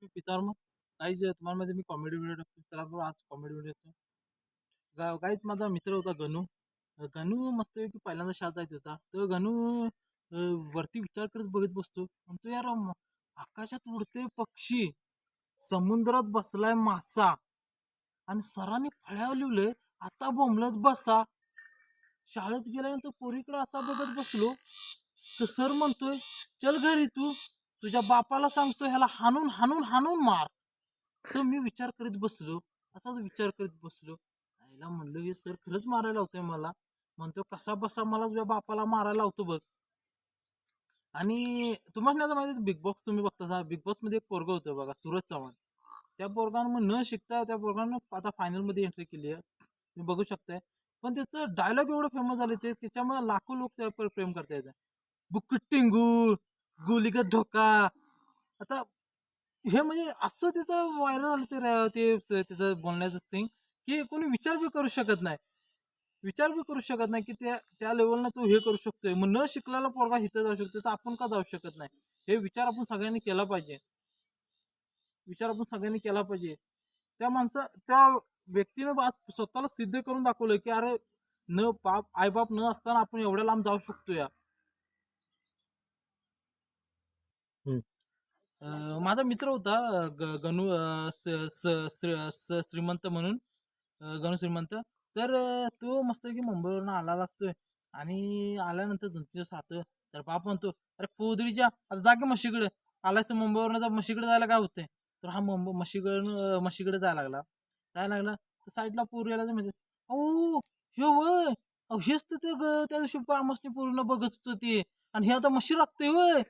तुम्ही पितावर मग काहीच तुम्हाला मध्ये मी कॉमेडी व्हिडिओ टाकतो त्याला बघा आज कॉमेडी व्हिडिओ येतो काहीच माझा मित्र होता गणू. गणू मस्तपैकी पहिल्यांदा शाळेत जायचा होता तो गणू वरती विचार करत बघत बसतो म्हणतो यार आकाशात उडते पक्षी समुद्रात बसलाय मासा आणि सरांनी फळ्यावर लिहिलंय आता बोंबलत बसा. शाळेत गेल्यानंतर पोरीकडे असा बघत बसलो तर सर म्हणतोय चल घरी तू तुझ्या बापाला सांगतो ह्याला हाणून हाणून हाणून मार. तर मी विचार करीत बसलो असाच विचार करीत बसलो आईला म्हणलं हे सर खरंच मारायला होतंय मला. म्हणतो कसा बसा मला तुझ्या बापाला मारायला लावतो बघ. आणि तुम्हाला आता माहिती बिग बॉक्स तुम्ही बघता बिग बॉक्स मध्ये एक पोरग होतं बघा सूरज चव्हाण. त्या पोरगानं मग न शिकता त्या पोरगानं आता फायनल मध्ये एंट्री केली आहे तुम्ही बघू शकताय. पण त्याचं डायलॉग एवढं फेमस झाले ते त्याच्यामुळे लाखो लोक त्यावर प्रेम करतायत. बुक्की टिंगू गोलीगत धोका आता हे म्हणजे असं त्याचं व्हायरल झालं ते त्याचं बोलण्याचं थिंग की कोणी विचार बी करू शकत नाही. विचार बी करू शकत नाही की त्या त्या लेवलनं तो हे करू शकतोय मग न शिकलेला पोरगा इथं जाऊ शकतो तर आपण का जाऊ शकत नाही. हे विचार आपण सगळ्यांनी केला पाहिजे. विचार आपण सगळ्यांनी केला पाहिजे. त्या व्यक्तीनं आज स्वतःला सिद्ध करून दाखवलं की अरे न बाप आईबाप न असताना आपण एवढ्या लांब जाऊ शकतो या. माझा मित्र होता गणू श्रीमंत म्हणून गणू श्रीमंत. तर तो मस्त की मुंबईवरून आलेला असतोय आणि आल्यानंतर 2 दिवस राहतो. तर बाप म्हणतो अरे पोदरीच्या आता जा की म्हशीकडे आलास तर मुंबईवरून जा म्हशीकडे जायला काय होतंय. तर हा म्हशीकडे जायला लागला तर साईडला पोरी यायला म्हणजे अहो ह्यो वय अहो हेच तर ते त्या दिवशी आमसनी पूर्ण बघत होतं ते आणि हे आता म्हशी राखतोय वय.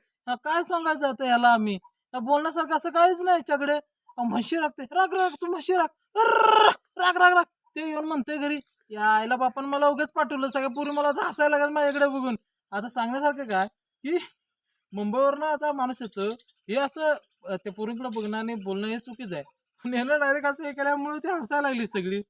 काय सांगायचं आता ह्याला आम्ही बोलण्यासारखं असं काहीच नाही याच्याकडे. म्हशी राखते राग राग तू म्हशी राख राग राग राग ते येऊन म्हणते घरी यायला बापान मला उगाच पाठवलं सगळ्या पुरी मला हसायला लागत माझ्याकडे बघून. आता सांगण्यासारखं काय की मुंबईवरनं आता माणूस येतो हे असं त्या पोरींकडे बघणं आणि बोलणं हे चुकीचं आहे पण यानं डायरेक्ट असं हे केल्यामुळे ते हसायला लागली सगळी.